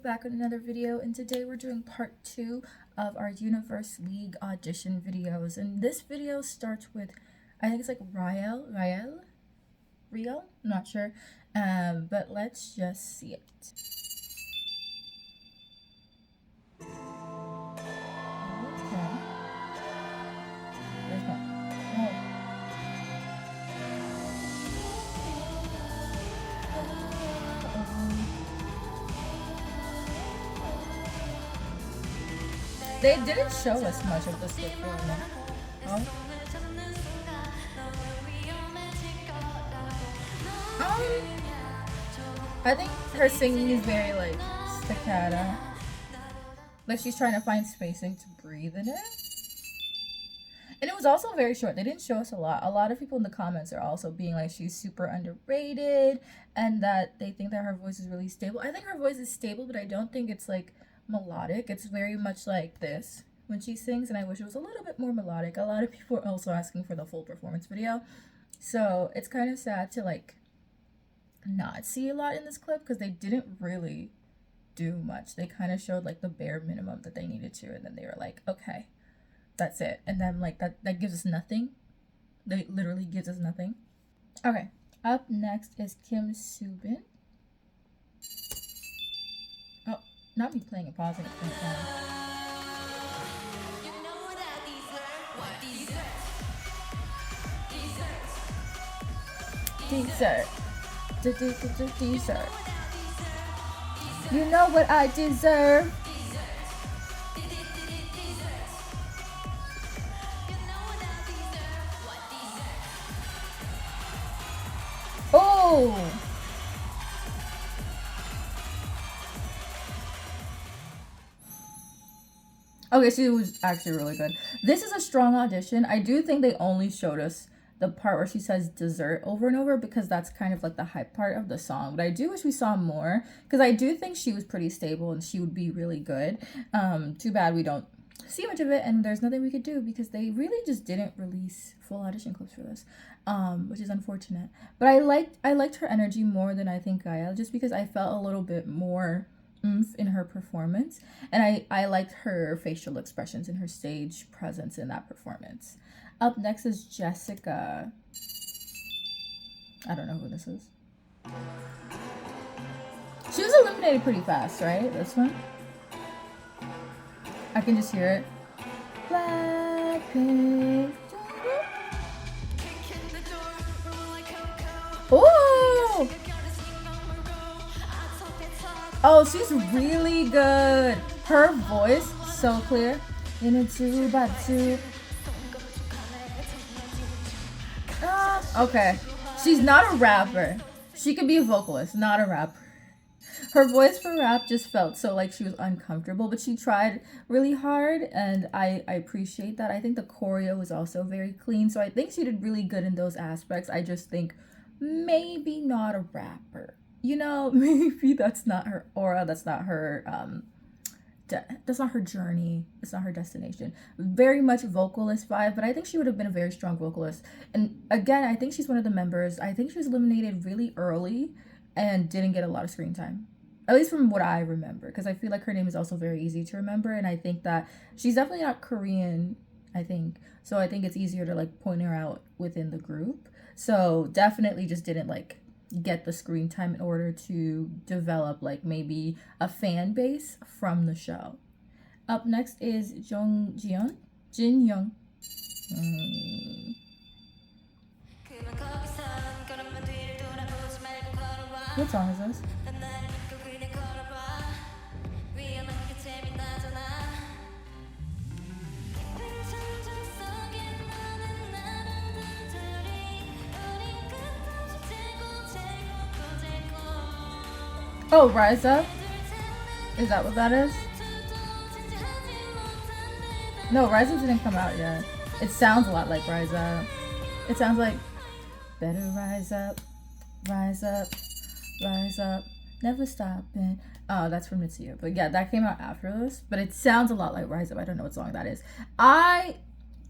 back with another video, and today we're doing part 2 of our Universe League audition videos. And this video starts with, I think it's like Riel? I'm not sure, but let's just see it. Okay. There's one. Oh. They didn't show us much of this before, no? Oh. I think her singing is very like staccato. Like she's trying to find spacing to breathe in it. And it was also very short. They didn't show us a lot. A lot of people in the comments are also being like she's super underrated and that they think that her voice is really stable. I think her voice is stable, but I don't think it's like melodic. It's very much like this when she sings, and I wish it was a little bit more melodic. A lot of people are also asking for the full performance video, so it's kind of sad to like not see a lot in this clip because they didn't really do much. They kind of showed like the bare minimum that they needed to, and then they were like, okay, that's it. And then like that gives us nothing. They literally gives us nothing. Okay, up next is Kim Subin. Oh, not me playing and pausing at the same time. Dessert. Dessert. You know what I deserve. Oh! Okay, she was actually really good. This is a strong audition. I do think they only showed us the part where she says dessert over and over because that's kind of like the hype part of the song. But I do wish we saw more because I do think she was pretty stable and she would be really good. Too bad we don't see much of it, and there's nothing we could do because they really just didn't release full audition clips for this, which is unfortunate. But I liked her energy more than I think Gaia, just because I felt a little bit more oomph in her performance, and I liked her facial expressions and her stage presence in that performance. Up next is Jessica. I don't know who this is. She was eliminated pretty fast, right? This one? I can just hear it. Blackpink. Ooh! Oh, she's really good. Her voice, so clear. In a two by two. Okay. She's not a rapper. She could be a vocalist, not a rapper. Her voice for rap just felt so like she was uncomfortable, but she tried really hard, and I appreciate that. I think the choreo was also very clean, so I think she did really good in those aspects. I just think maybe not a rapper. You know, maybe that's not her aura, that's not her that's not her journey, it's not her destination. Very much vocalist vibe, but I think she would have been a very strong vocalist. And again, I think she's one of the members. I think she was eliminated really early and didn't get a lot of screen time, at least from what I remember, because I feel like her name is also very easy to remember, and I think that she's definitely not Korean, I think, so I think it's easier to like point her out within the group. So definitely just didn't like get the screen time in order to develop like maybe a fan base from the show. Up next is Jin Young. What song is this? Oh, Rise Up? Is that what that is? No, Rise Up didn't come out yet. It sounds a lot like Rise Up. It sounds like better rise up, rise up, rise up, never stopping. Oh, that's from Mitsuya. But yeah, that came out after this. But it sounds a lot like Rise Up. I don't know what song that is. I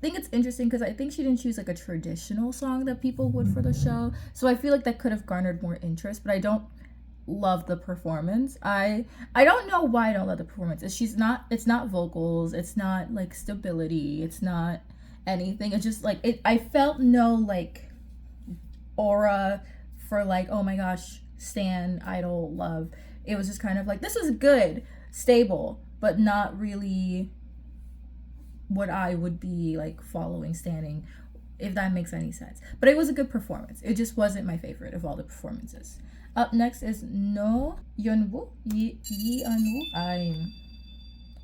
think it's interesting because I think she didn't choose like a traditional song that people would for the show. So I feel like that could have garnered more interest. But I don't love the performance. I don't know why I don't love the performance. It's not vocals, it's not like stability, it's not anything. It's just like I felt no like aura for like, oh my gosh, stan, idol, love. It was just kind of like, this is good, stable, but not really what I would be like following, standing, if that makes any sense. But it was a good performance. It just wasn't my favorite of all the performances. Up next is No Yeonwoo. Yi Yeonwoo. I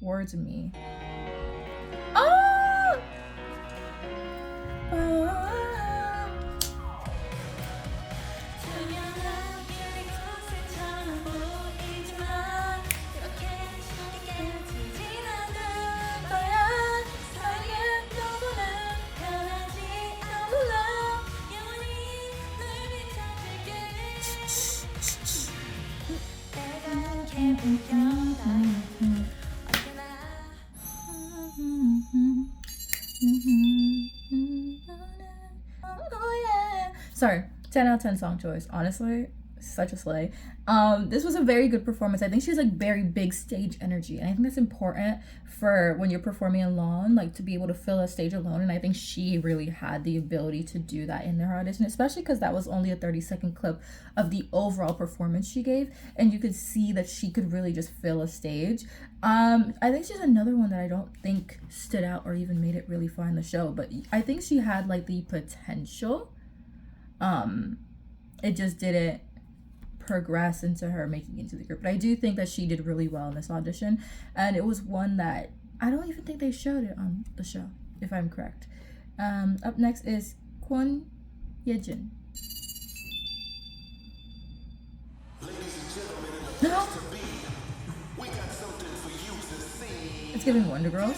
words me. Oh! Sorry, 10 out of 10 song choice. Honestly, such a slay. This was a very good performance. I think she's like very big stage energy, and I think that's important for when you're performing alone, like to be able to fill a stage alone. And I think she really had the ability to do that in her audition, especially because that was only a 30-second clip of the overall performance she gave, and you could see that she could really just fill a stage. I think she's another one that I don't think stood out or even made it really far in the show, but I think she had like the potential. It just didn't progress into her making it into the group. But I do think that she did really well in this audition, and it was one that I don't even think they showed it on the show, if I'm correct. Up next is Kwon Yejin. No. It's giving Wonder Girls.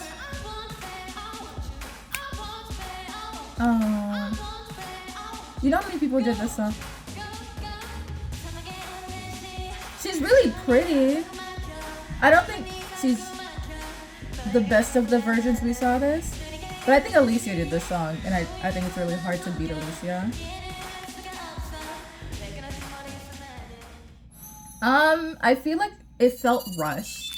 Oh. You know how many people did this song? She's really pretty. I don't think she's the best of the versions we saw this, but I think Alicia did this song, and I think it's really hard to beat Alicia. I feel like it felt rushed.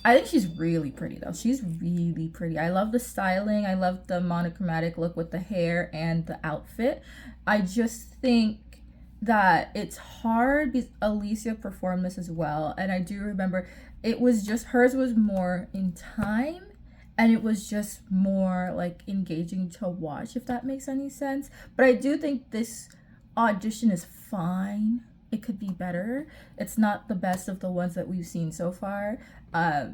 I think she's really pretty though. She's really pretty. I love the styling. I love the monochromatic look with the hair and the outfit. I just think that it's hard because Alicia performed this as well. And I do remember it was just, hers was more in time, and it was just more like engaging to watch, if that makes any sense. But I do think this audition is fine. It could be better. It's not the best of the ones that we've seen so far. I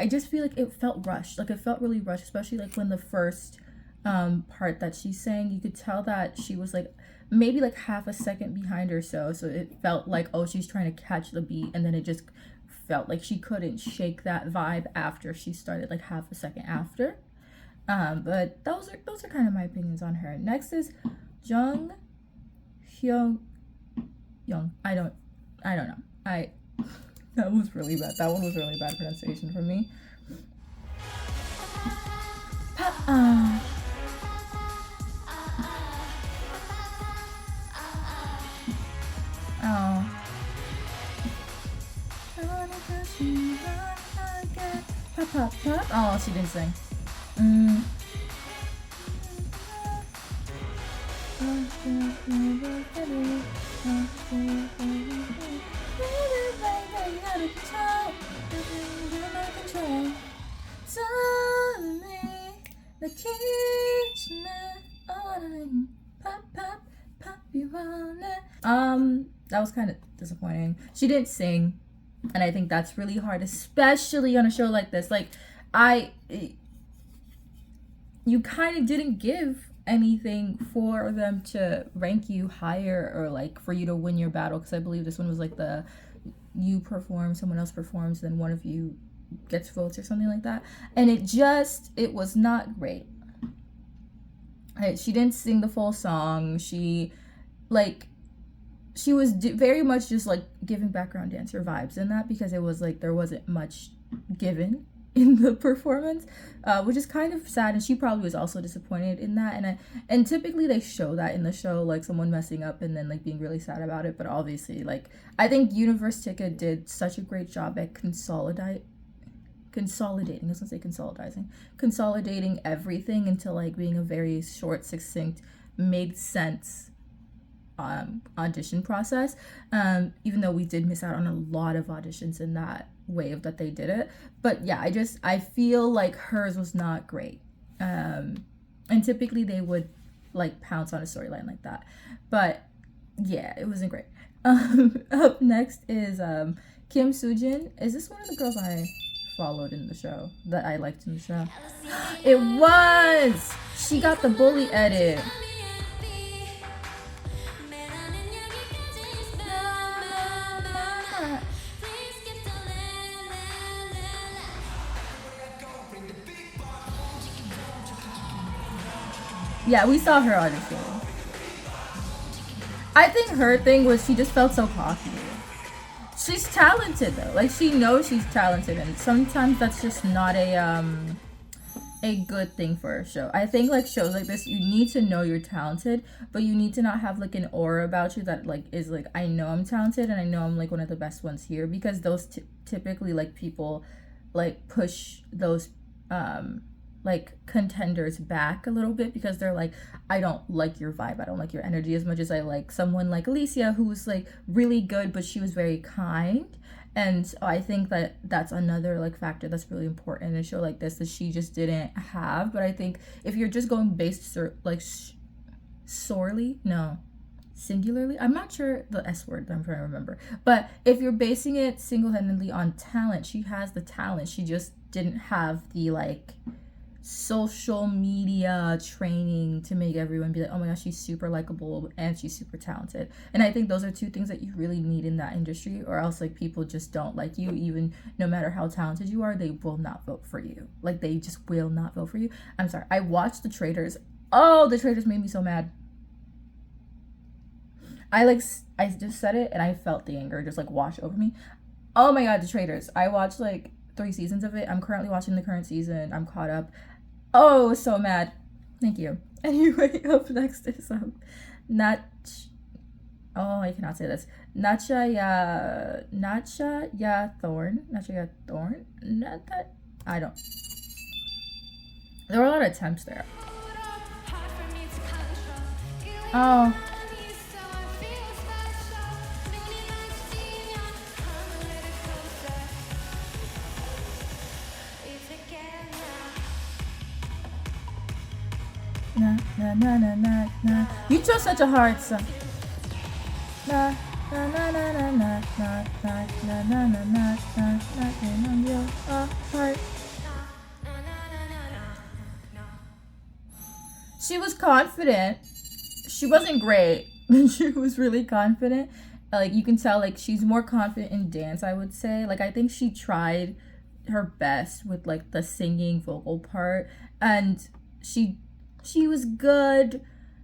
just feel like it felt rushed. Like it felt really rushed, especially like when the first part that she sang, you could tell that she was like maybe like half a second behind or so. So it felt like, oh, she's trying to catch the beat, and then it just felt like she couldn't shake that vibe after she started like half a second after. But those are kind of my opinions on her. Next is Jung Hyung Young. I don't know. That was really bad. That one was really bad pronunciation for me. Oh. Pop, pop, pop. Oh, she didn't sing. That was kind of disappointing. She didn't sing, and I think that's really hard, especially on a show like this. Like, you kind of didn't give anything for them to rank you higher, or like for you to win your battle, because I believe this one was like you perform, someone else performs, then one of you gets votes or something like that, and it was not great. She didn't sing the full song. She was very much just like giving background dancer vibes in that, because it was like there wasn't much given in the performance, which is kind of sad. And she probably was also disappointed in that. And typically they show that in the show, like someone messing up and then like being really sad about it. But obviously, like I think Universitica did such a great job at consolidating. I was gonna say consolidating everything into like being a very short, succinct, made sense audition process. Even though we did miss out on a lot of auditions in that wave that they did it. But yeah, I feel like hers was not great. And typically they would like pounce on a storyline like that. But yeah, it wasn't great. Up next is Kim Soojin. Is this one of the girls I followed in the show that I liked in the show? It was! She got the bully edit. Yeah, we saw her audition. I think her thing was she just felt so cocky. She's talented though. Like she knows she's talented, and sometimes that's just not a good thing for a show. I think like shows like this, you need to know you're talented, but you need to not have like an aura about you that like is like, I know I'm talented and I know I'm like one of the best ones here, because those typically like people like push those like contenders back a little bit, because they're like, I don't like your vibe, I don't like your energy as much as I like someone like Alicia, who's like really good, but she was very kind. And I think that that's another like factor that's really important in a show like this that she just didn't have. But I think if you're just going based singularly, I'm not sure the S word that I'm trying to remember, but if you're basing it single-handedly on talent, she has the talent, she just didn't have the like social media training to make everyone be like, oh my gosh, she's super likable and she's super talented. And I think those are two things that you really need in that industry, or else like people just don't like you. Even no matter how talented you are, they will not vote for you. Like they just will not vote for you. I'm sorry, I watched The Traitors. Oh, The Traitors made me so mad. I just said it and I felt the anger just like wash over me. Oh my god, The Traitors. I watched like 3 seasons of it. I'm currently watching the current season. I'm caught up. Oh, so mad. Thank you. Anyway, up next is I cannot say this. Nacha Ya Thorn. Not that. I don't. There were a lot of attempts there. Oh. Na. You chose such a hard song. Na na na na na na na na na na na na na heart. She was confident. She wasn't great, but she was really confident. Like you can tell, like she's more confident in dance, I would say. Like I think she tried her best with like the singing vocal part, and she was good,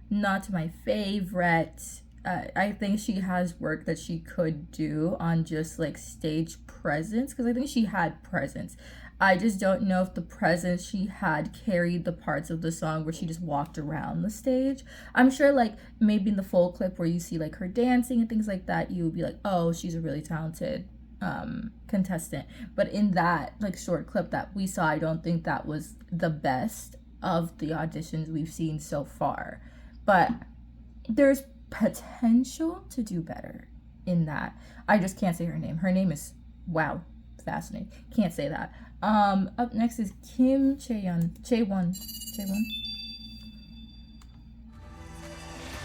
not my favorite. I think she has work that she could do on just like stage presence, because I think she had presence. I just don't know if the presence she had carried the parts of the song where she just walked around the stage. I'm sure like maybe in the full clip where you see like her dancing and things like that, you would be like, oh, she's a really talented contestant. But in that like short clip that we saw, I don't think that was the best of the auditions we've seen so far. But there's potential to do better in that. I just can't say her name. Her name is, wow, fascinating. Can't say that. Up next is Kim Chaewon.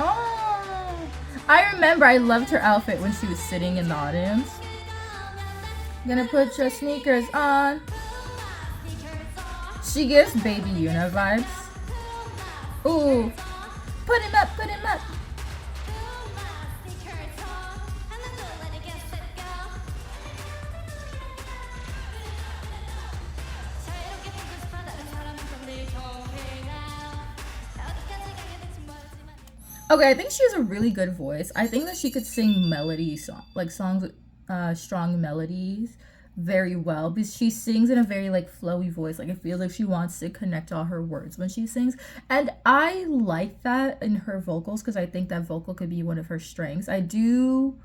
Oh, I remember I loved her outfit when she was sitting in the audience. Gonna put your sneakers on. She gives Baby Yuna vibes. Ooh, put him up. Okay, I think she has a really good voice. I think that she could sing melody songs with strong melodies. very well because she sings in a very like flowy voice. Like it feels like she wants to connect all her words when she sings. And I like that in her vocals because I think that vocal could be one of her strengths. I do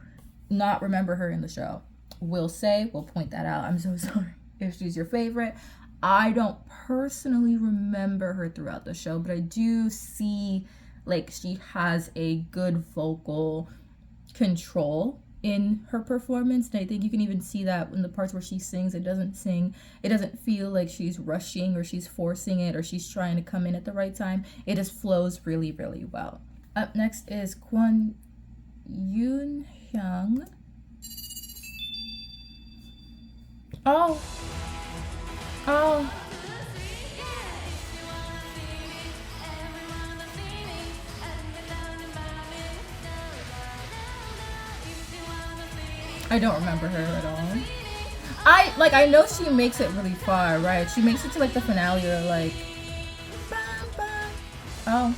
not remember her in the show. We'll point that out. I'm so sorry if she's your favorite. I don't personally remember her throughout the show, but I do see like she has a good vocal control in her performance, and I think you can even see that in the parts where she sings. It doesn't feel like she's rushing or she's forcing it or she's trying to come in at the right time. It just flows really, really well. Up next is Kwon Yoon Hyung. Oh. I don't remember her at all. I know she makes it really far, right? She makes it to like the finale or like oh.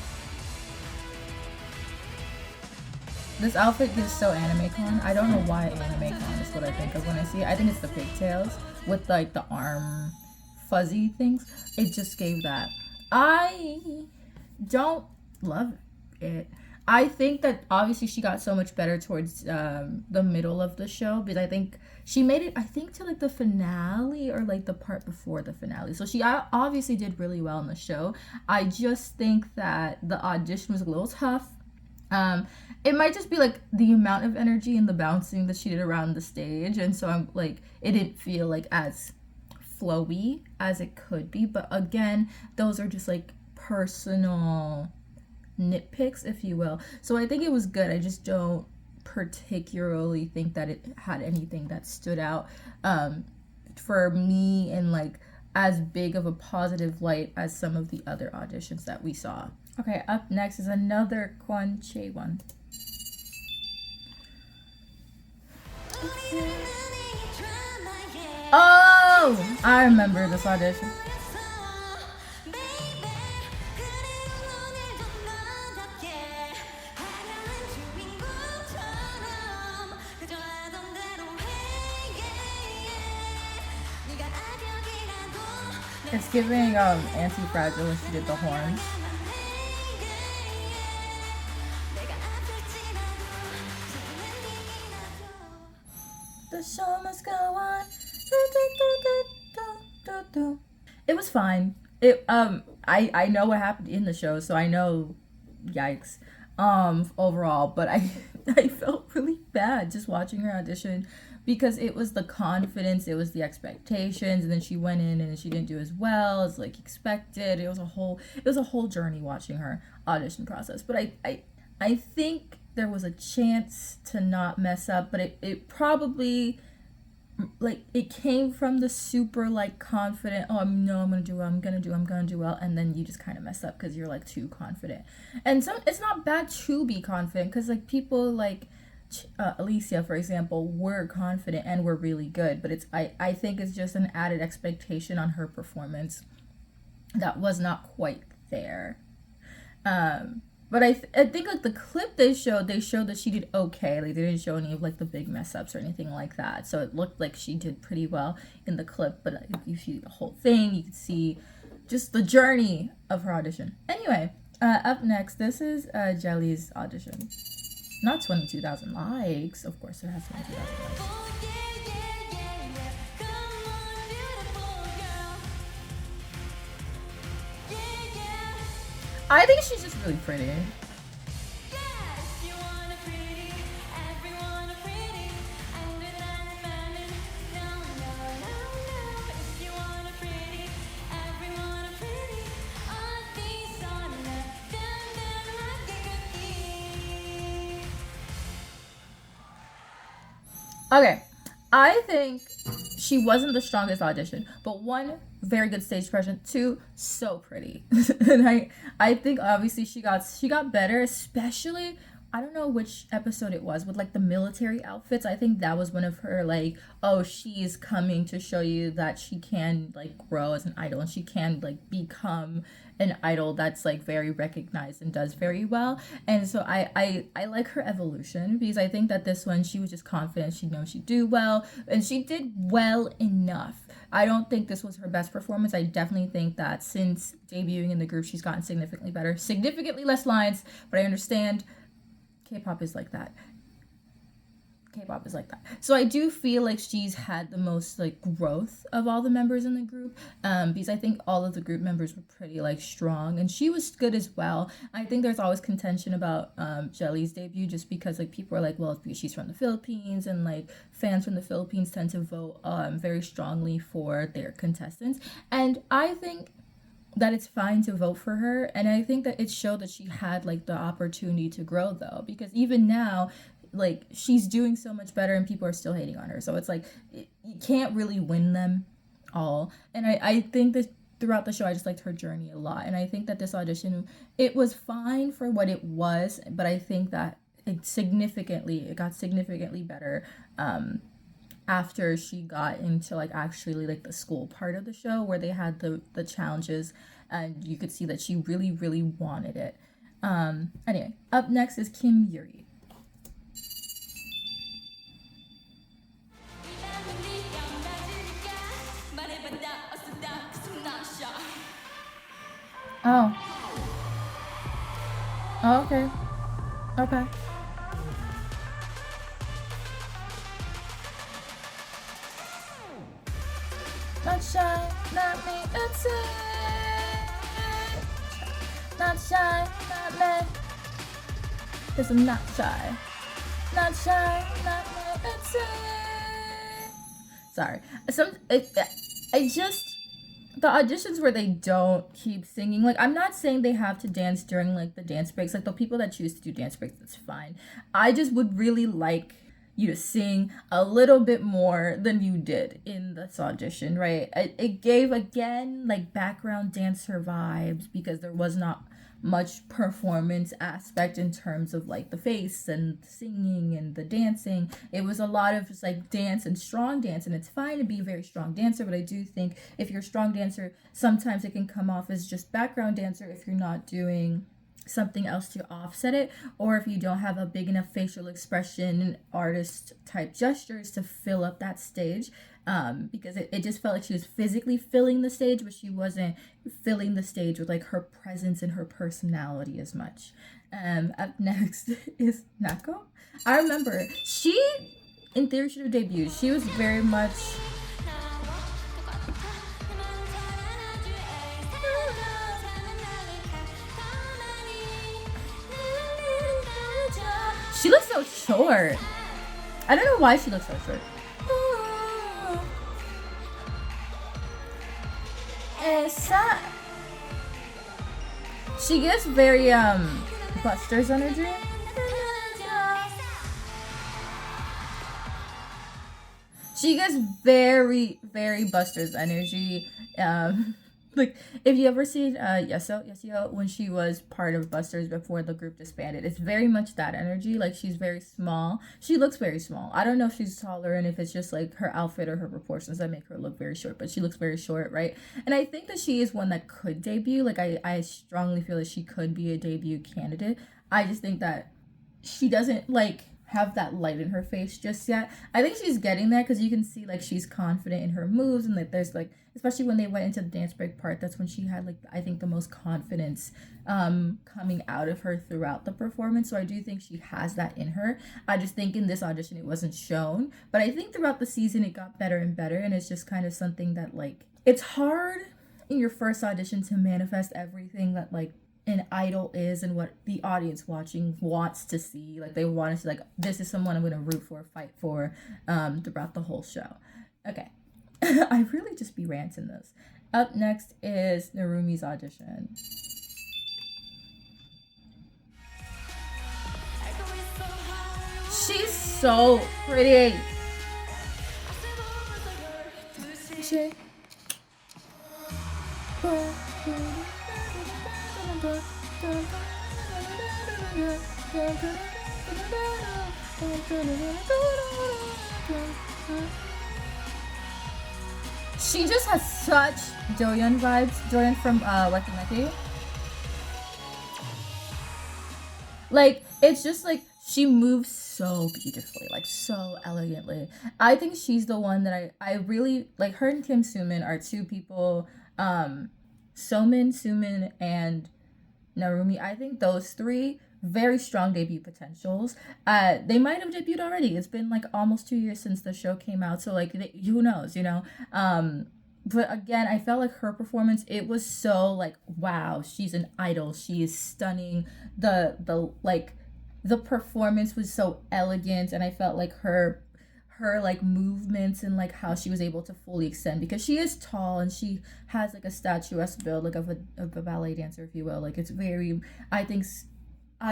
This outfit is so anime-con. I don't know why anime-con is what I think of when I see it. I think it's the pigtails with like the arm fuzzy things. It just gave that. I don't love it. I think that obviously she got so much better towards the middle of the show, because I think she made it, I think, to like the finale or like the part before the finale. So she obviously did really well in the show. I just think that the audition was a little tough. It might just be like the amount of energy and the bouncing that she did around the stage, and so I'm like, it didn't feel like as flowy as it could be. But again, those are just like personal nitpicks, if you will. So I think it was good. I just don't particularly think that it had anything that stood out for me in like as big of a positive light as some of the other auditions that we saw. Okay, up next is another Kwon Chae-won. Oh, I remember this audition. It's giving Anti-Fragile when she did the horns. The show must go on. It was fine. I know what happened in the show, so I know, yikes, overall, but I felt really bad just watching her audition, because it was the confidence, it was the expectations, and then she went in and she didn't do as well as like expected. It was a whole journey watching her audition process. But I think there was a chance to not mess up, but it probably, like, it came from the super like confident, oh, I'm gonna do well, and then you just kind of mess up because you're like too confident. And so it's not bad to be confident, because like people like Alicia, for example, were confident and were really good, but I think it's just an added expectation on her performance that was not quite there. But I think like the clip they showed that she did okay. Like they didn't show any of like the big mess ups or anything like that. So it looked like she did pretty well in the clip. But if you see the whole thing, you can see just the journey of her audition. Anyway, up next, this is Jelly's audition. Not 22,000 likes. Of course it has 22,000 likes. I think she's just really pretty. Okay, I think she wasn't the strongest audition, but one, very good stage presence, two, so pretty. And I think obviously she got better, especially I don't know which episode it was with like the military outfits. I think that was one of her like, oh, she's coming to show you that she can like grow as an idol and she can like become an idol that's like very recognized and does very well. And so I like her evolution because I think that this one she was just confident she knows she'd do well and she did well enough. I don't think this was her best performance. I definitely think that since debuting in the group she's gotten significantly better, significantly less lines, but I understand K-pop is like that. K-pop is like that. So I do feel like she's had the most like growth of all the members in the group, because I think all of the group members were pretty like strong and she was good as well. I think there's always contention about Jelly's debut just because like people are like, well, it's because she's from the Philippines and like fans from the Philippines tend to vote very strongly for their contestants. And I think that it's fine to vote for her, and I think that it showed that she had like the opportunity to grow though, because even now like she's doing so much better and people are still hating on her, so it's like you can't really win them all. And I think that throughout the show I just liked her journey a lot, and I think that this audition, it was fine for what it was, but I think that it got significantly better after she got into like actually like the school part of the show where they had the challenges and you could see that she really wanted it. Anyway, up next is Kim Yuri. Oh, okay. Not shy, not me, it's it. Not shy, not me. Cause I'm not shy. Not shy, not me, it's it. Sorry. I just, the auditions where they don't keep singing, like I'm not saying they have to dance during like the dance breaks, like the people that choose to do dance breaks, that's fine. I just would really like you to sing a little bit more than you did in this audition, right? It gave again like background dancer vibes because there was not much performance aspect in terms of like the face and the singing and the dancing. It was a lot of just like dance and strong dance, and it's fine to be a very strong dancer, but I do think if you're a strong dancer, sometimes it can come off as just background dancer if you're not doing something else to offset it, or if you don't have a big enough facial expression and artist type gestures to fill up that stage, because it just felt like she was physically filling the stage, but she wasn't filling the stage with like her presence and her personality as much. Up next is Nako. I remember she in theory should have debuted. She was very much she looks so short. I don't know why she looks so short. She gets very Buster's energy. She gets very Buster's energy. Like if you ever seen Yeseo when she was part of Buster's before the group disbanded, it's very much that energy. Like she's very small. She looks very small. I don't know if she's taller and if it's just like her outfit or her proportions that make her look very short, but she looks very short, right? And I think that she is one that could debut. Like I strongly feel that she could be a debut candidate. I just think that she doesn't like have that light in her face just yet. I think she's getting there because you can see like she's confident in her moves, and like there's like, especially when they went into the dance break part, that's when she had like I think the most confidence coming out of her throughout the performance. So I do think she has that in her. I just think in this audition it wasn't shown, but I think throughout the season it got better and better, and it's just kind of something that like it's hard in your first audition to manifest everything that like an idol is and what the audience watching wants to see. Like they want to see like this is someone I'm going to root for, fight for throughout the whole show. Okay. I really just be ranting this. Up next is Narumi's audition. She's so pretty. She just has such Doyeon vibes. Doyeon from Lucky Lucky. Like, it's just like she moves so beautifully, like so elegantly. I think she's the one that I really like. Her and Kim Sumin are two people. Sumin, and Narumi. I think those three very strong debut potentials. They might have debuted already. It's been like almost 2 years since the show came out, so like who knows, you know? But again, I felt like her performance. It was so like wow, she's an idol. She is stunning. The performance was so elegant, and I felt like her like movements and like how she was able to fully extend because she is tall and she has like a statuesque build like of a ballet dancer, if you will. Like it's very I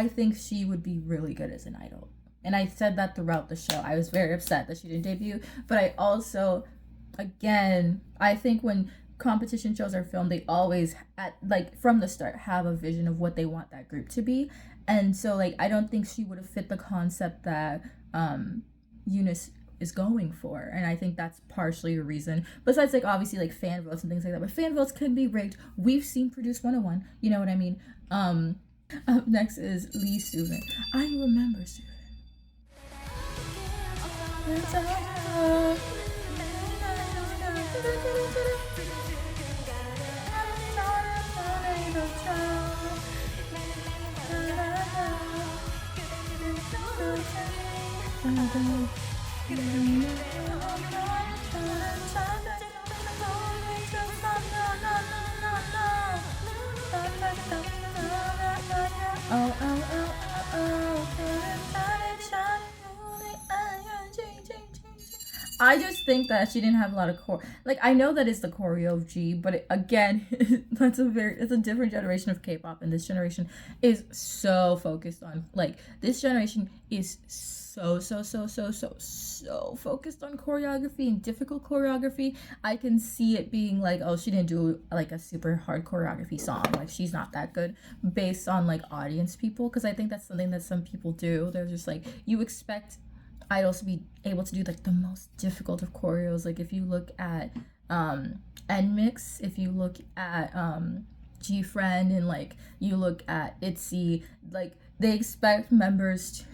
think she would be really good as an idol. And I said that throughout the show. I was very upset that she didn't debut, but I also again, I think when competition shows are filmed, they always at like from the start have a vision of what they want that group to be. And so like I don't think she would have fit the concept that UNIS is going for, and I think that's partially a reason, besides like obviously like fan votes and things like that, but fan votes can be rigged. We've seen Produce 101, you know what I mean. Up next is Lee Suvin. I remember Suvin. I just think that she didn't have a lot of like I know that it's the choreo of G, but again, it's a different generation of K-pop, and this generation is so focused on like this generation is so focused on choreography and difficult choreography. I can see it being like, oh, she didn't do like a super hard choreography song, like she's not that good based on like audience people, because I think that's something that some people do. They're just like, you expect idols to be able to do like the most difficult of choreos. Like if you look at NMIX, if you look at G Friend, and like you look at ITZY, like they expect members to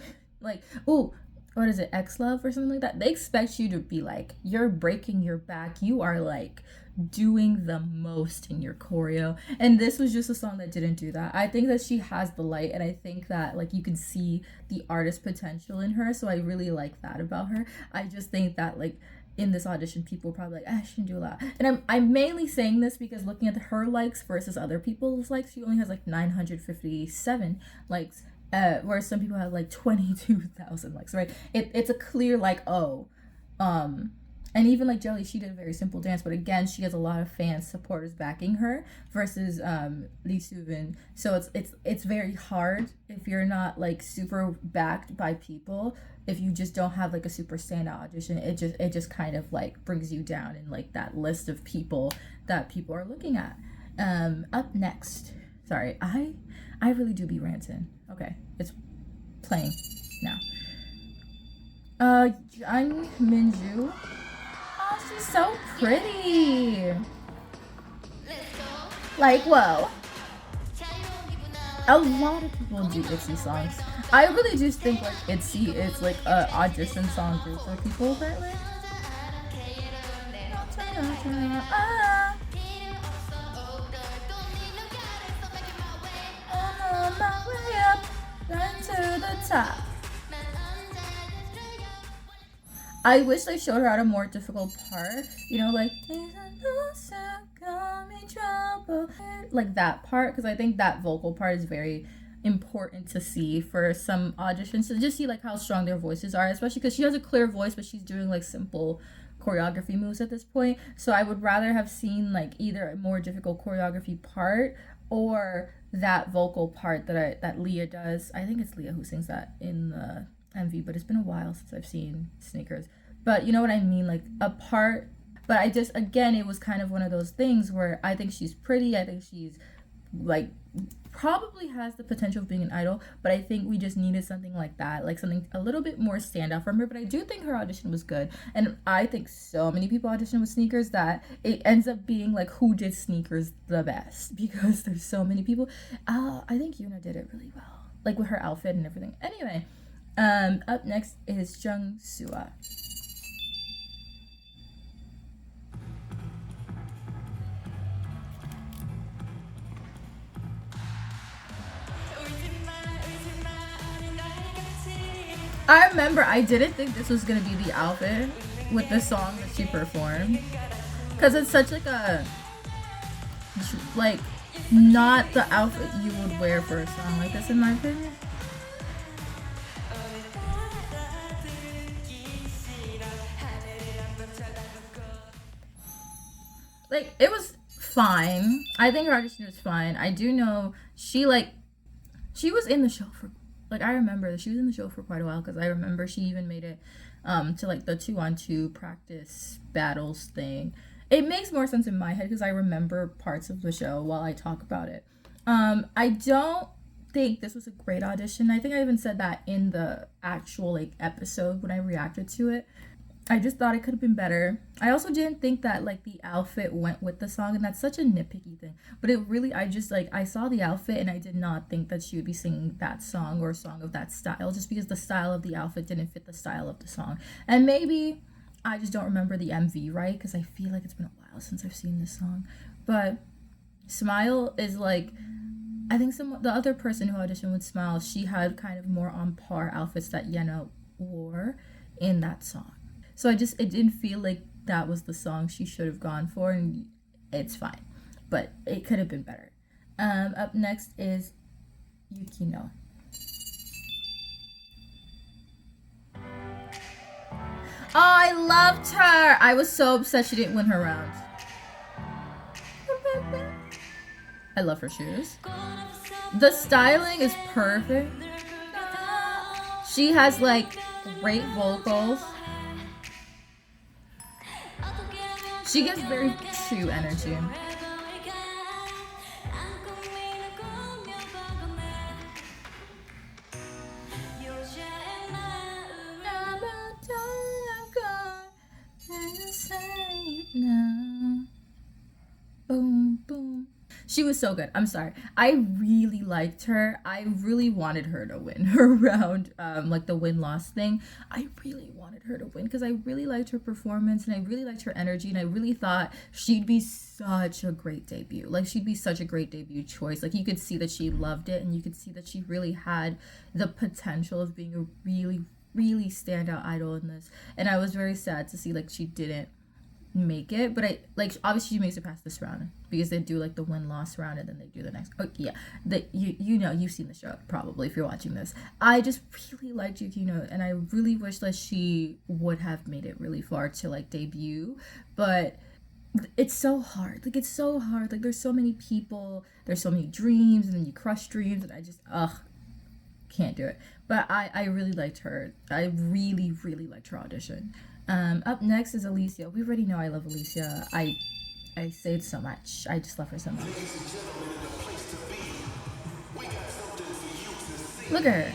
like, oh, what is it, X Love or something like that? They expect you to be like, you're breaking your back, you are like doing the most in your choreo. And this was just a song that didn't do that. I think that she has the light, and I think that like you can see the artist potential in her, so I really like that about her. I just think that like in this audition, people were probably like, she didn't do a lot. And I'm mainly saying this because looking at her likes versus other people's likes, she only has like 957 likes, whereas some people have like 22,000 likes, right? It's a clear like, oh, and even like Jelly, she did a very simple dance, but again, she has a lot of fans, supporters backing her versus Lee Suvin. So it's very hard if you're not like super backed by people. If you just don't have like a super standout audition, it just kind of like brings you down in like that list of people that people are looking at. Up next, sorry, I really do be ranting. Okay, it's playing now. Jung Minju. Oh, she's so pretty. Like, whoa. A lot of people do ITZY songs. I really do think like ITZY is like a audition song group for people apparently. On my way up, run to the top. I wish they showed her out a more difficult part, you know, like that part, because I think that vocal part is very important to see for some auditions, to just see like how strong their voices are, especially because she has a clear voice, but she's doing like simple choreography moves at this point. So I would rather have seen like either a more difficult choreography part or that vocal part that Leah does. I think it's Leah who sings that in the MV, but it's been a while since I've seen Sneakers. But you know what I mean, like a part. But I just, again, it was kind of one of those things where I think she's pretty, I think she's like probably has the potential of being an idol, but I think we just needed something like that, like something a little bit more standout from her. But I do think her audition was good, and I think so many people audition with Sneakers that it ends up being like who did Sneakers the best because there's so many people. I think Yuna did it really well, like with her outfit and everything. Anyway, up next is Jung Sua. I remember I didn't think this was gonna be the outfit with the song that she performed, because it's such like not the outfit you would wear for a song like this, in my opinion. Like, it was fine. I think her audition was fine. I do know she was in the show for, like, I remember that she was in the show for quite a while, because I remember she even made it to like the 2-on-2 practice battles thing. It makes more sense in my head because I remember parts of the show while I talk about it. I don't think this was a great audition. I think I even said that in the actual like episode when I reacted to it. I just thought it could have been better. I also didn't think that like the outfit went with the song, and that's such a nitpicky thing. But it really, I just like, I saw the outfit and I did not think that she would be singing that song or a song of that style, just because the style of the outfit didn't fit the style of the song. And maybe I just don't remember the MV right, because I feel like it's been a while since I've seen this song. But Smile is like, I think the other person who auditioned with Smile, she had kind of more on par outfits that Yena wore in that song. So it didn't feel like that was the song she should have gone for, and it's fine. But it could have been better. Up next is Yukino. Oh, I loved her! I was so upset she didn't win her round. I love her shoes. The styling is perfect. She has like great vocals. She gets very true energy. Boom, boom. She was so good. I'm sorry. I really liked her. I really wanted her to win her round, like the win-loss thing. I really wanted her to win because I really liked her performance and I really liked her energy, and I really thought she'd be such a great debut. Like, she'd be such a great debut choice. Like, you could see that she loved it, and you could see that she really had the potential of being a really, really standout idol in this. And I was very sad to see like she didn't make it, but I like, obviously she makes it past this round because they do like the win-loss round and then they do the next. Oh yeah, you know, you've seen the show probably if you're watching this. I just really liked Yukino, and I really wish that she would have made it really far to like debut, but it's so hard. Like, it's so hard. Like, there's so many people, there's so many dreams, and then you crush dreams, and I just can't do it. But I really liked her. I really, really liked her audition. Up next is Alicia. We already know I love Alicia. I say it so much. I just love her so much. Look at her.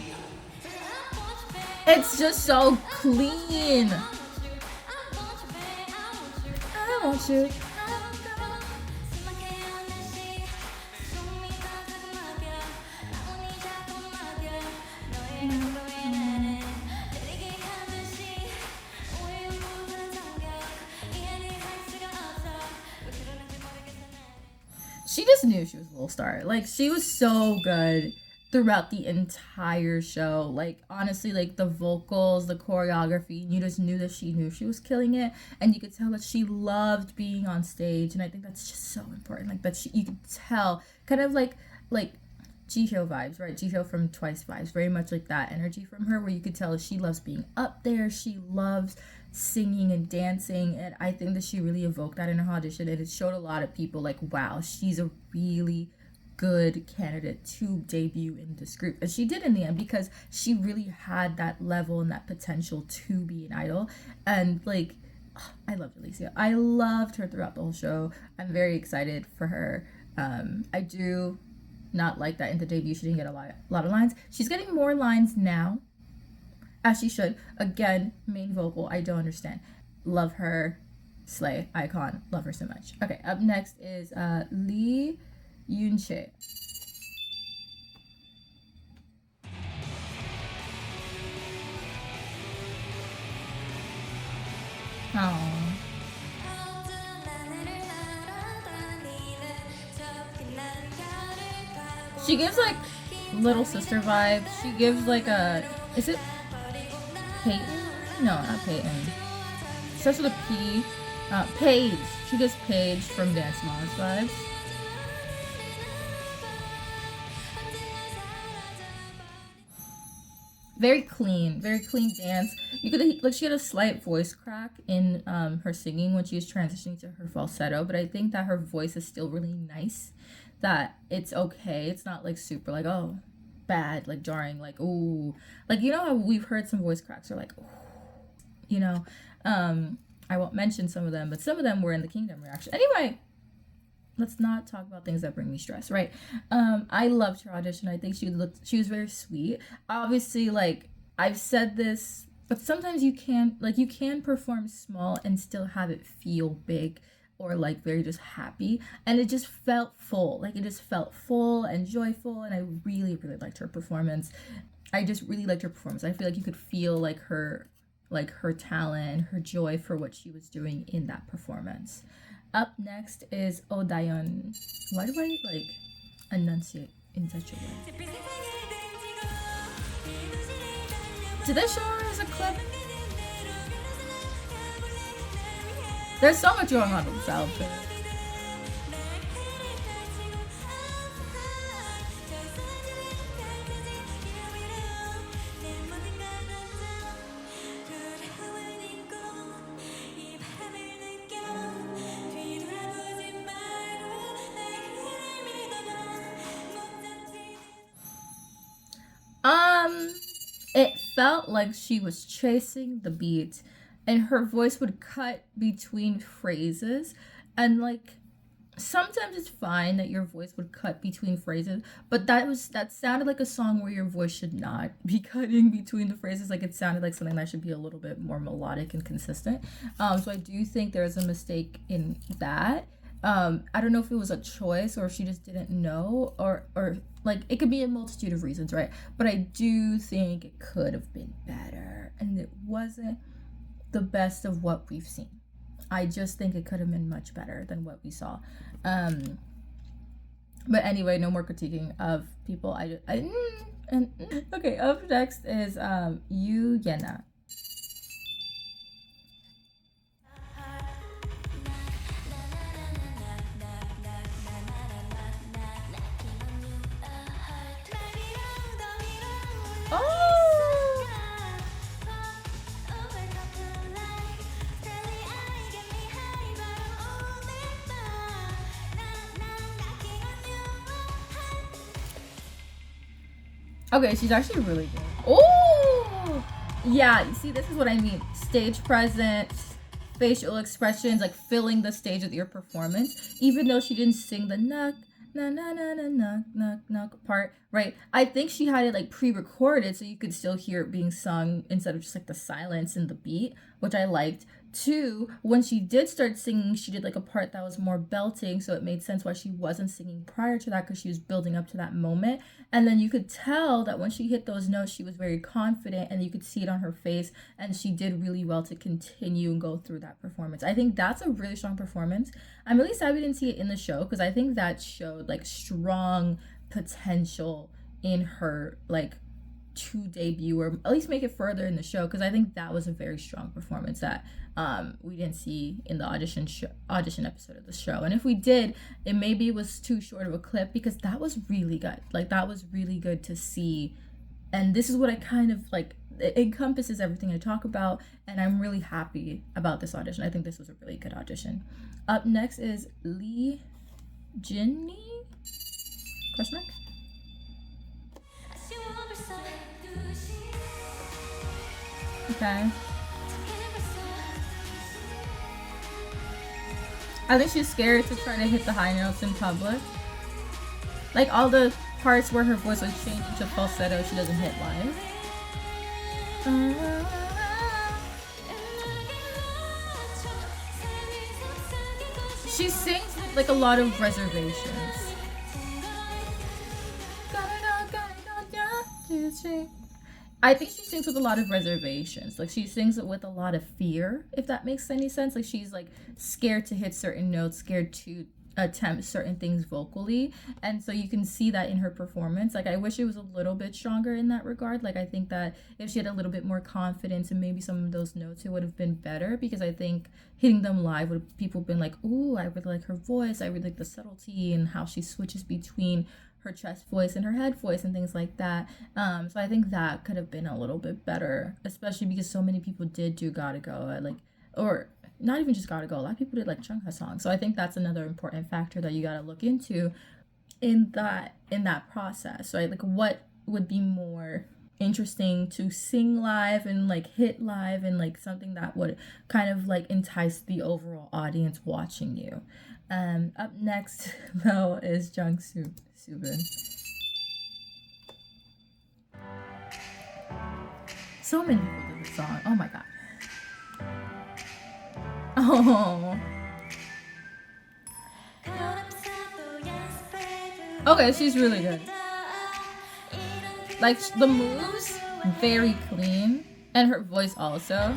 It's just so clean. I want you. She just knew she was a little star. Like, she was so good throughout the entire show. Like, honestly, like the vocals, the choreography, you just knew that she knew she was killing it, and you could tell that she loved being on stage. And I think that's just so important. Like, that you could tell, kind of like Jihyo vibes, right? Jihyo from Twice vibes, very much like that energy from her, where you could tell she loves being up there. She loves singing and dancing, and I think that she really evoked that in her audition, and it showed a lot of people like, wow, she's a really good candidate to debut in this group. And she did in the end, because she really had that level and that potential to be an idol. And like, I loved Alicia. I loved her throughout the whole show. I'm very excited for her. I do not like that in the debut. She didn't get a lot of lines. She's getting more lines now, as she should. Again, main vocal, I don't understand. Love her, slay, icon, love her so much. Okay, up next is Lee Yoon-chae. Oh. She gives like little sister vibes. She gives like a, is it Peyton? No, not Peyton. It starts with a P. Paige. She gives Paige from Dance Moms vibes. Very clean dance. You could like she had a slight voice crack in her singing when she was transitioning to her falsetto, but I think that her voice is still really nice. That it's okay. It's not like super like, oh, bad, like jarring, like, ooh, like, you know how we've heard some voice cracks are like, ooh, you know. I won't mention some of them, but some of them were in the Kingdom reaction. Anyway, let's not talk about things that bring me stress, right? I loved her audition. I think she was very sweet. Obviously, like, I've said this, but sometimes you can perform small and still have it feel big, or like very just happy, and it just felt full. Like, it just felt full and joyful, and I really liked her performance. I just really liked her performance. I feel like you could feel like her talent, her joy for what she was doing in that performance. Up next is Audition. Why do I like enunciate in such a way? Did they show her as a clip? There's so much going on with this outfit. It felt like she was chasing the beat, and her voice would cut between phrases, and like sometimes it's fine that your voice would cut between phrases, but that sounded like a song where your voice should not be cutting between the phrases. Like, it sounded like something that should be a little bit more melodic and consistent. So I do think there's a mistake in that. I don't know if it was a choice or if she just didn't know, or like, it could be a multitude of reasons, right? But I do think it could have been better, and it wasn't the best of what we've seen. I just think it could have been much better than what we saw. But anyway, no more critiquing of people. Okay, up next is Yu Yena. Okay, she's actually really good. Oh, yeah. You see, this is what I mean. Stage presence, facial expressions, like filling the stage with your performance. Even though she didn't sing the knock, na na na na knock knock knock part, right? I think she had it like pre-recorded so you could still hear it being sung instead of just like the silence and the beat, which I liked. Two, when she did start singing, she did like a part that was more belting, so it made sense why she wasn't singing prior to that, because she was building up to that moment. And then you could tell that when she hit those notes, she was very confident, and you could see it on her face, and she did really well to continue and go through that performance. I think that's a really strong performance. I'm really sad we didn't see it in the show, because I think that showed like strong potential in her, like, to debut or at least make it further in the show, because I think that was a very strong performance that we didn't see in the audition episode of the show. And if we did, it maybe was too short of a clip, because that was really good. Like, that was really good to see, and this is what I kind of like, it encompasses everything I talk about, and I'm really happy about this audition. I think this was a really good audition. Up next is Lee Jinni? Question mark? Okay. I think she's scared to try to hit the high notes in public. Like all the parts where her voice was changing to falsetto, she doesn't hit live. She sings with like a lot of reservations. I think she sings with a lot of reservations. Like she sings it with a lot of fear, if that makes any sense. Like she's like scared to hit certain notes, scared to attempt certain things vocally. And so you can see that in her performance. Like I wish it was a little bit stronger in that regard. Like I think that if she had a little bit more confidence and maybe some of those notes, it would have been better, because I think hitting them live would people been like, ooh, I really like her voice. I really like the subtlety and how she switches between her chest voice and her head voice and things like that. So I think that could have been a little bit better, especially because so many people did do Gotta Go, like, or not even just Gotta Go. A lot of people did like Chungha songs. So I think that's another important factor that you gotta look into in that process. Right, like what would be more interesting to sing live and like hit live, and like something that would kind of like entice the overall audience watching you. Up next though is Jung Subin. So many people did this song. Oh my god. Oh. Okay, she's really good. Like the moves, very clean, and her voice also.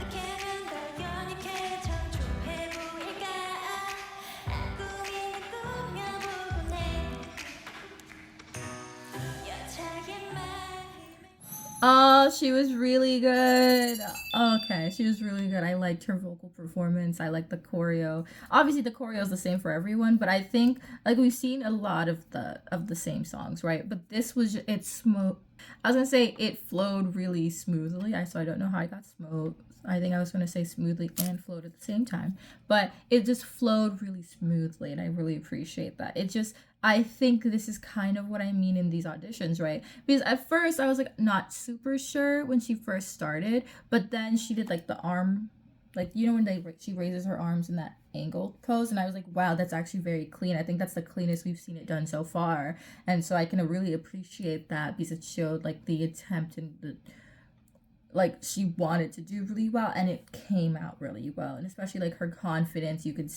Oh, she was really good. Okay, she was really good. I liked her vocal performance. I liked the choreo. Obviously, the choreo is the same for everyone, but I think like we've seen a lot of the same songs, right? But this was it's smooth. I was gonna say it flowed really smoothly. I don't know how I got smooth. I think I was gonna say smoothly and flowed at the same time, but it just flowed really smoothly, and I really appreciate that. It just I think this is kind of what I mean in these auditions, right? Because at first I was like not super sure when she first started, but then she did like the arm, like you know when she raises her arms in that angle pose, and I was like, wow, that's actually very clean. I think that's the cleanest we've seen it done so far, and so I can really appreciate that because it showed like the attempt and the like she wanted to do really well, and it came out really well, and especially like her confidence, you could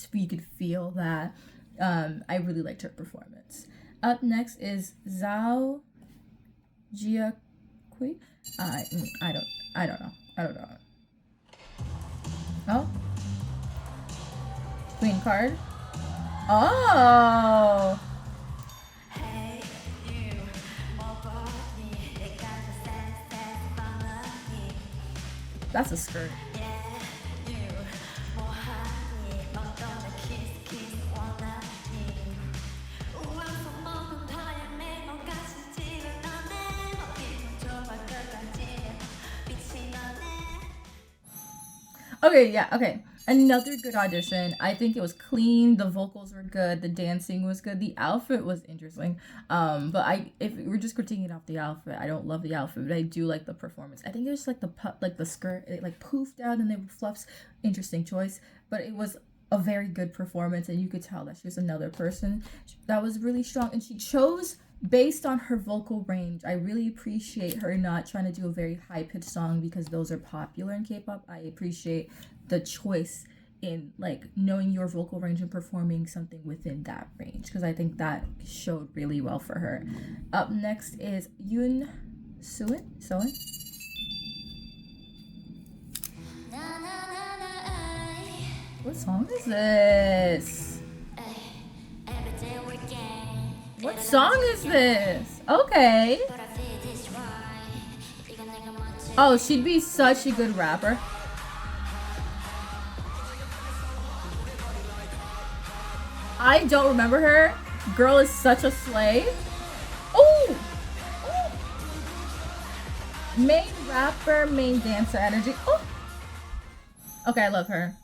feel that. I really liked her performance. Up next is Zhao Jiaqui. I don't know. Oh, Queen card. Oh. That's a skirt. Okay, yeah, okay. Another good audition. I think it was clean. The vocals were good. The dancing was good. The outfit was interesting. But if we're just critiquing off the outfit, I don't love the outfit, but I do like the performance. I think it was like the skirt, it like poofed out and they were fluffs. Interesting choice, but it was a very good performance, and you could tell that she was another person that was really strong, and she chose based on her vocal range. I really appreciate her not trying to do a very high-pitched song because those are popular in K-pop. I appreciate the choice in like knowing your vocal range and performing something within that range, because I think that showed really well for her. Up next is Yoon Soin. What song is this? What song is this? Okay. Oh, she'd be such a good rapper. I don't remember her. Girl is such a slay. Oh! Main rapper, main dancer energy. Oh! Okay, I love her.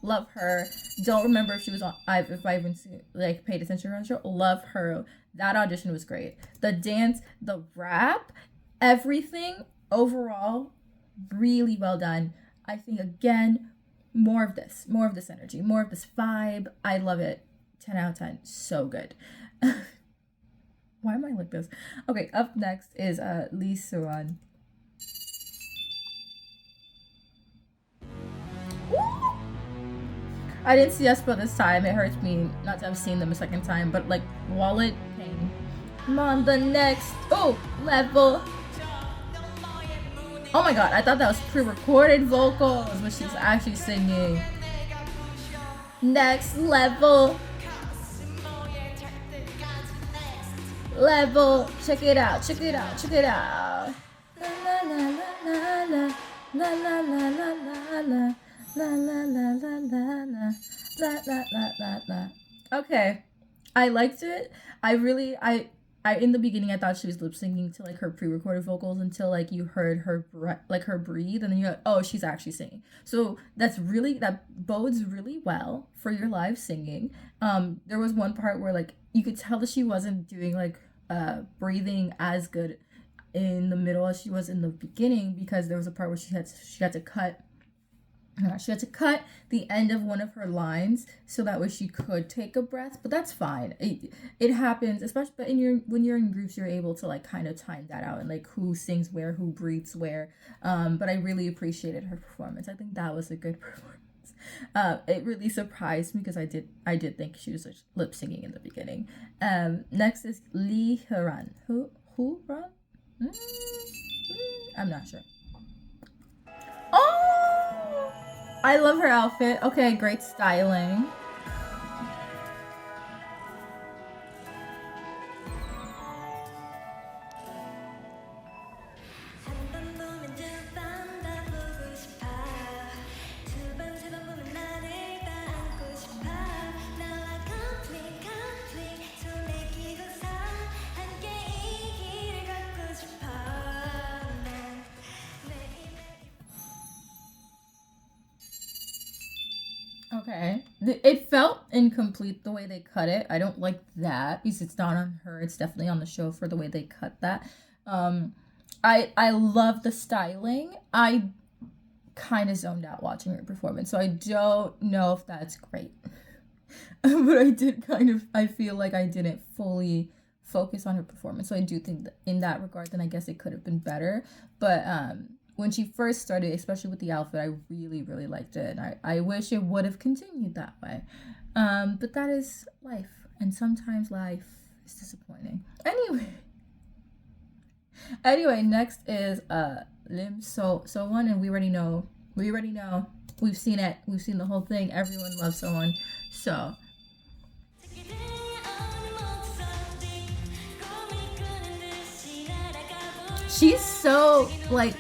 Love her. Don't remember if she was on. If I even like paid attention to her show. Love her. That audition was great. The dance, the rap, everything overall, really well done. I think again, more of this energy, more of this vibe. I love it. 10 out of 10. So good. Why am I like this? Okay, up next is Lee Suran. I didn't see Espa this time. It hurts me not to have seen them a second time, but like wallet pain. I'm on the next level. Oh my god, I thought that was pre-recorded vocals, but she's actually singing. Next level. Level. Check it out, check it out, check it out. La la la la la la la la la la la. La la la la la la la la la la la. Okay, I liked it. I in the beginning I thought she was lip syncing to like her pre-recorded vocals until like you heard her her breathe, and then you're like, oh, she's actually singing. So that bodes really well for your live singing. There was one part where like you could tell that she wasn't doing like breathing as good in the middle as she was in the beginning, because there was a part where she had to cut the end of one of her lines so that way she could take a breath, but that's fine. It happens, especially but when you're in groups, you're able to like kind of time that out and like who sings where, who breathes where. But I really appreciated her performance. I think that was a good performance. It really surprised me because I did think she was lip singing in the beginning. Next is Lee Haran. Who Ran? I'm not sure. Oh, I love her outfit. Okay, great styling. Okay. It felt incomplete the way they cut it. I don't like that because it's not on her. It's definitely on the show for the way they cut that. I love the styling. I kind of zoned out watching her performance, so I don't know if that's great. But I feel like I didn't fully focus on her performance. So I do think that in that regard, then I guess it could have been better. But when she first started, especially with the outfit, I really, really liked it. And I wish it would have continued that way. But that is life. And sometimes life is disappointing. Anyway, next is Lim So-won, and we already know. We've seen it. We've seen the whole thing. Everyone loves So-won. So she's so like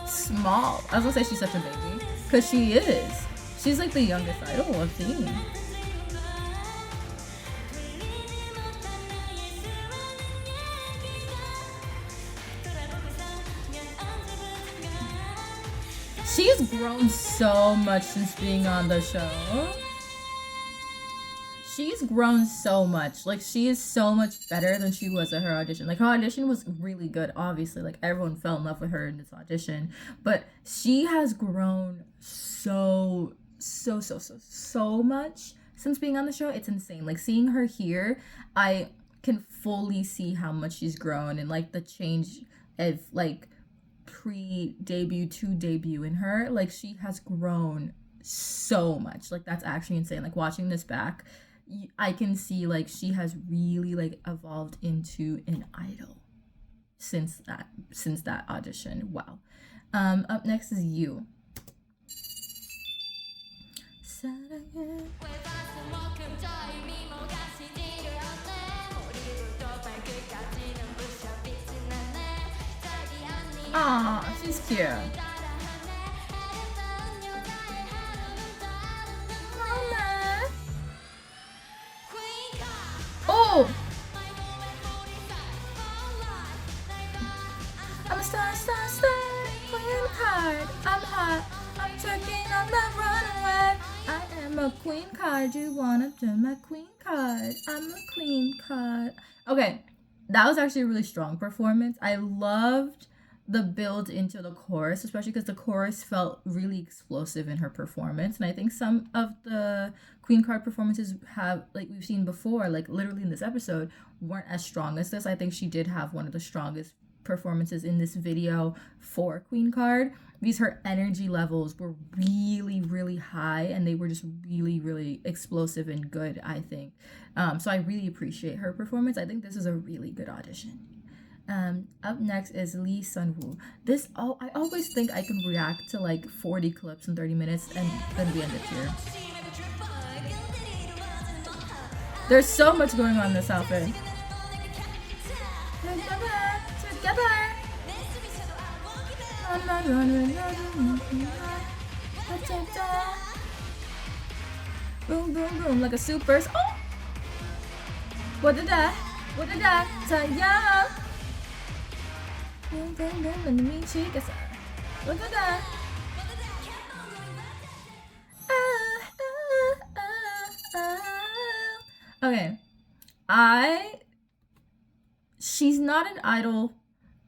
small. I was gonna say she's such a baby, because she is. She's like the youngest idol I've seen. She's grown so much since being on the show. She's grown so much. Like, she is so much better than she was at her audition. Like, her audition was really good, obviously. Like, everyone fell in love with her in this audition. But she has grown so much since being on the show. It's insane. Like, seeing her here, I can fully see how much she's grown, and, like, the change of, like, pre-debut to debut in her. Like, she has grown so much. Like, that's actually insane. Like, watching this back, I can see like she has really like evolved into an idol since that audition. Wow. Up next is You. Aw, she's cute. Oh! I'm a star, queen card. I'm hot, I'm twerking on the runway. I am a queen card. You wanna do my queen card? I'm a queen card. Okay, that was actually a really strong performance. I loved the build into the chorus, especially because the chorus felt really explosive in her performance. And I think some of the Queen card performances have, like we've seen before, like literally in this episode, weren't as strong as this. I think she did have one of the strongest performances in this video for Queen card, because her energy levels were really, really high, and they were just really, really explosive and good, I think. So I really appreciate her performance. I think this is a really good audition. Up next is Lee Sun-woo. I always think I can react to like 40 clips in 30 minutes and then we end it here. There's so much going on in this outfit. Boom, boom, boom, like a super. Oh! What did that? Taya! Boom, boom, boom, let me check it. Look at that. Okay. She's not an idol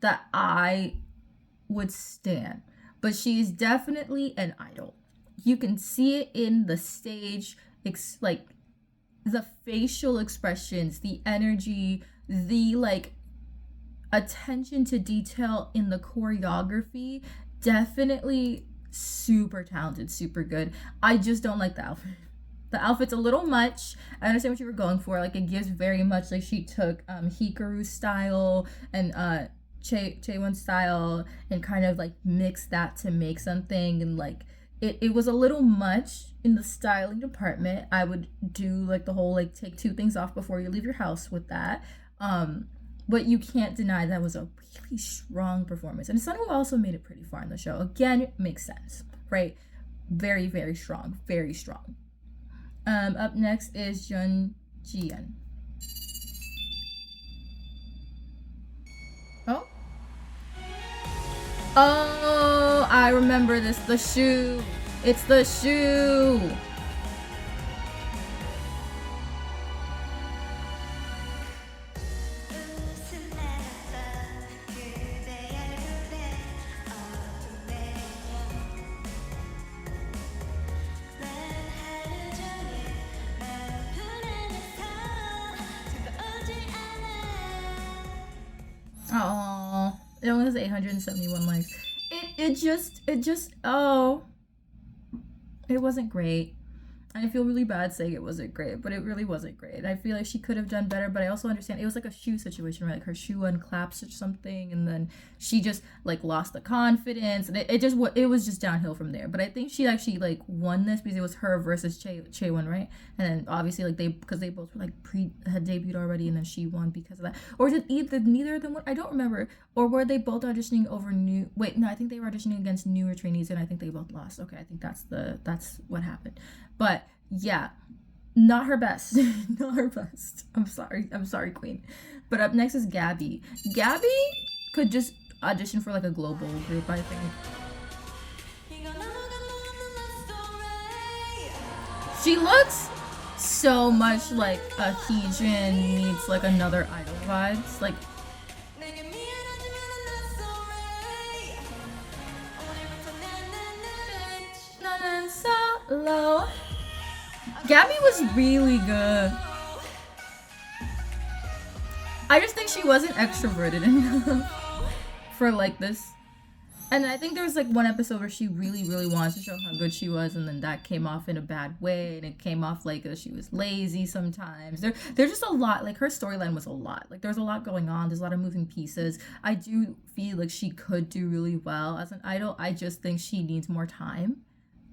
that I would stan, but she's definitely an idol. You can see it in the stage, like the facial expressions, the energy, the like attention to detail in the choreography. Definitely super talented, super good. I just don't like the outfit. The outfit's a little much. I understand what you were going for. Like, it gives very much like she took Hikaru's style and Chaewon style and kind of like mixed that to make something, and like it was a little much in the styling department. I would do like the whole like take 2 things off before you leave your house with that. But you can't deny that was a really strong performance. And Sunwoo also made it pretty far in the show. Again, it makes sense, right? Very, very strong. Very strong. Up next is Jun Jian. Oh, I remember this. The shoe. It's the shoe. Oh, it only has 871 likes. It just, it wasn't great. I feel really bad saying it wasn't great, but it really wasn't great. I feel like she could have done better, but I also understand it was like a shoe situation, right? Like her shoe unclaps or something, and then she just like lost the confidence, and it was just downhill from there. But I think she actually like won this because it was her versus Chaewon, right? And then obviously like because they both were like had debuted already, and then she won because of that. Or did neither of them win? I don't remember. Or were they both auditioning over new? Wait, no, I think they were auditioning against newer trainees, and I think they both lost. Okay, I think that's what happened. But yeah, not her best. Not her best. I'm sorry, Queen. But up next is Gabby. Gabby could just audition for like a global group, I think. She looks so much like a Heejin meets like another idol vibes. Like, low. Gabby was really good. I just think she wasn't extroverted enough for like this. And I think there was like one episode where she really, really wanted to show how good she was, and then that came off in a bad way, and it came off like she was lazy sometimes. There's just a lot, like her storyline was a lot. Like there's a lot going on, there's a lot of moving pieces. I do feel like she could do really well as an idol. I just think she needs more time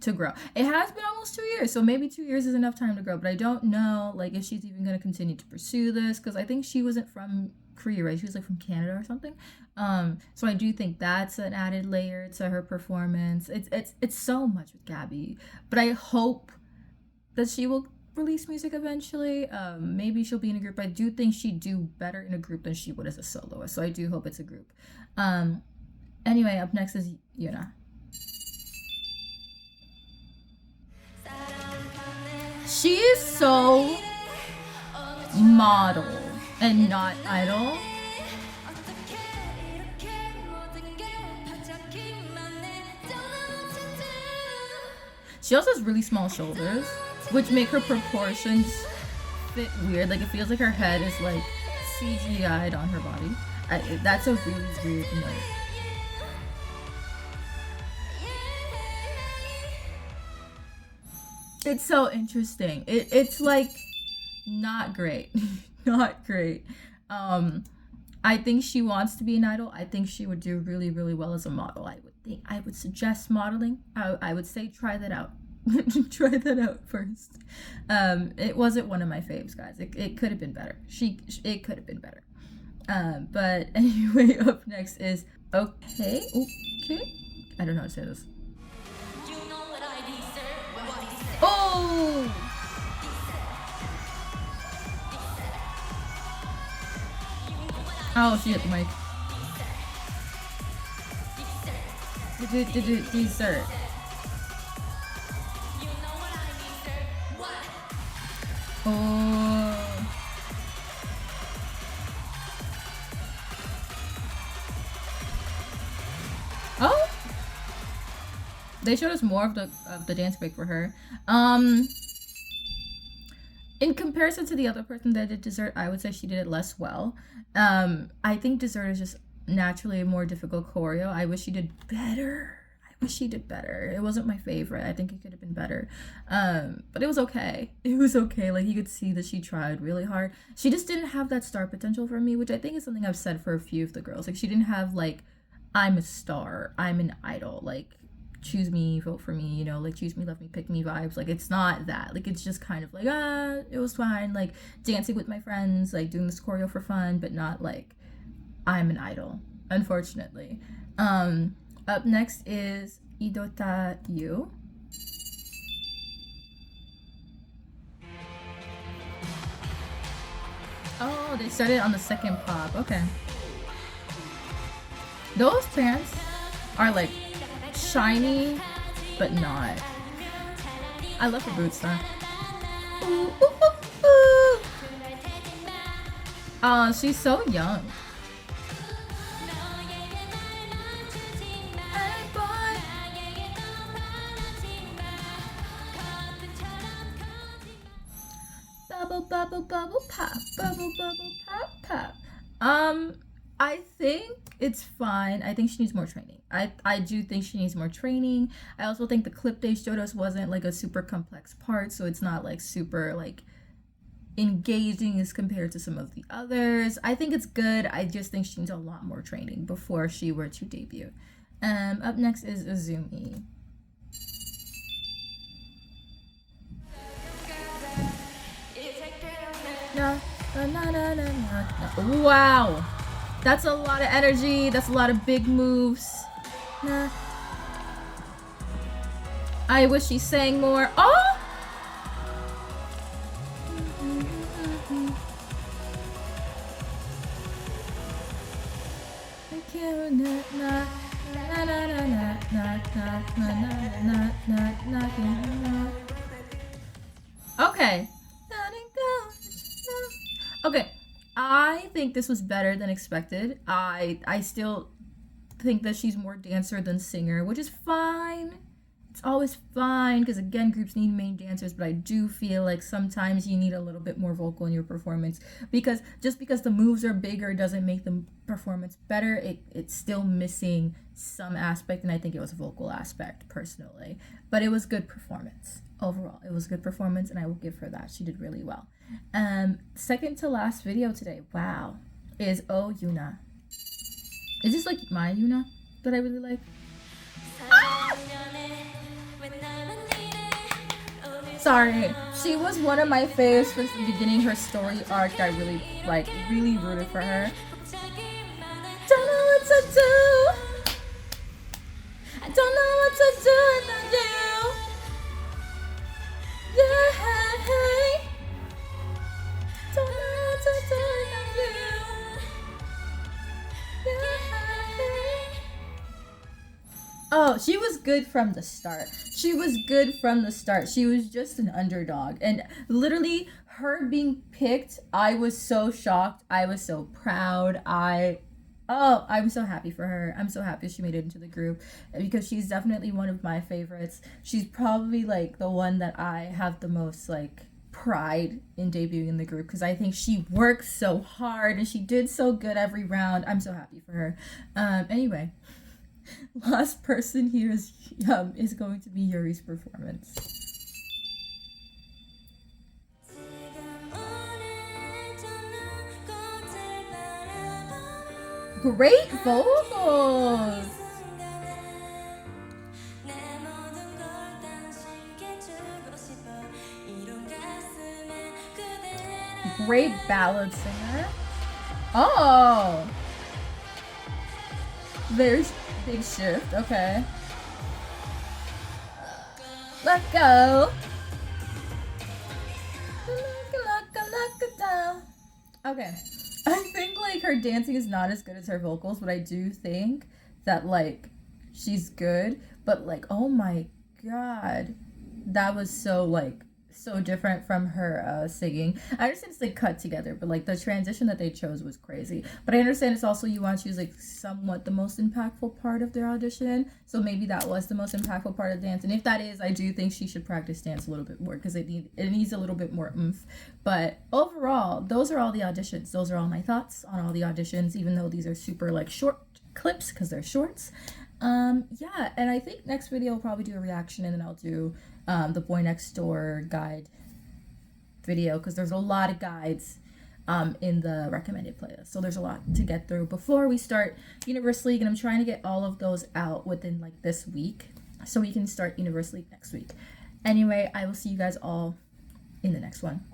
to grow. It has been almost 2 years, so maybe 2 years is enough time to grow, but I don't know like if she's even going to continue to pursue this, because I think she wasn't from Korea, right? She was like from Canada or something. So I do think that's an added layer to her performance. It's so much with Gabby, but I hope that she will release music eventually. Maybe she'll be in a group. I do think she'd do better in a group than she would as a soloist, so I do hope it's a group. Anyway, up next is Yuna. She is so model and not idol. She also has really small shoulders, which make her proportions fit weird. Like it feels like her head is like CGI'd on her body. That's a really weird note. It's so interesting. It's like not great. Not great. I think she wants to be an idol. I think she would do really, really well as a model. I would suggest modeling. I would say try that out. Try that out first. It wasn't one of my faves, guys. It could have been better. It could have been better. But anyway, up next is okay. I don't know how to say this. Oh! Oh, she hit the mic. Dessert. Oh. Oh. They showed us more of the dance break for her. In comparison to the other person that did dessert, I would say she did it less well. I think dessert is just naturally a more difficult choreo. I wish she did better. It wasn't my favorite. I think it could have been better. But it was okay. Like you could see that she tried really hard. She just didn't have that star potential for me, which I think is something I've said for a few of the girls. Like she didn't have like, I'm a star, I'm an idol, like choose me, vote for me, you know, like choose me, love me, pick me vibes. Like it's not that. Like it's just kind of like, it was fine, like dancing with my friends, like doing this choreo for fun, but not like I'm an idol, unfortunately. Up next is Idota Yu. Oh, they started on the second pop. Okay. Those pants are like shiny, but not. I love the boots though. Oh, she's so young. Bubble pop, bubble pop. I think it's fine. I think she needs more training. I do think she needs more training. I also think the clip they showed us wasn't like a super complex part, so it's not like super like engaging as compared to some of the others. I think it's good. I just think she needs a lot more training before she were to debut. Up next is Azumi. Wow, that's a lot of energy. That's a lot of big moves. I wish she sang more. Oh! Okay. Okay, I think this was better than expected. I still think that she's more dancer than singer, which is fine. It's always fine because again, groups need main dancers, but I do feel like sometimes you need a little bit more vocal in your performance because just because the moves are bigger doesn't make the performance better. It's still missing some aspect, and I think it was a vocal aspect personally. But it was good performance. Overall, it was good performance, and I will give her that. She did really well. Second to last video today, wow, is Oh Yuna. Is this like my Yuna that I really like? Ah! Sorry, she was one of my faves since the beginning. Her story arc, I really rooted for her. Don't know what to do. I don't know what to do without you. Yeah, hey. Don't know what to do without you. Yeah, hey. Oh, she was good from the start. She was just an underdog. And literally, her being picked, I was so shocked. I was so proud. Oh, I'm so happy for her. I'm so happy she made it into the group because she's definitely one of my favorites. She's probably like the one that I have the most like pride in debuting in the group because I think she worked so hard and she did so good every round. I'm so happy for her. Anyway, last person here is going to be Yuri's performance. Great vocals. Great ballad singer. Oh, there's big shift. Okay, let go. Okay, I think like her dancing is not as good as her vocals, but I do think that like she's good. But like, oh my god, that was so like so different from her singing. I understand it's like cut together, but like the transition that they chose was crazy. But I understand it's also you want to choose like somewhat the most impactful part of their audition. So maybe that was the most impactful part of dance. And if that is, I do think she should practice dance a little bit more because it needs a little bit more oomph. But overall, those are all the auditions. Those are all my thoughts on all the auditions, even though these are super like short clips because they're shorts. Yeah, and I think next video I'll probably do a reaction and then I'll do the Boy Next Door guide video because there's a lot of guides in the recommended playlist. So there's a lot to get through before we start Universe League, and I'm trying to get all of those out within like this week so we can start Universe League next week. Anyway, I will see you guys all in the next one.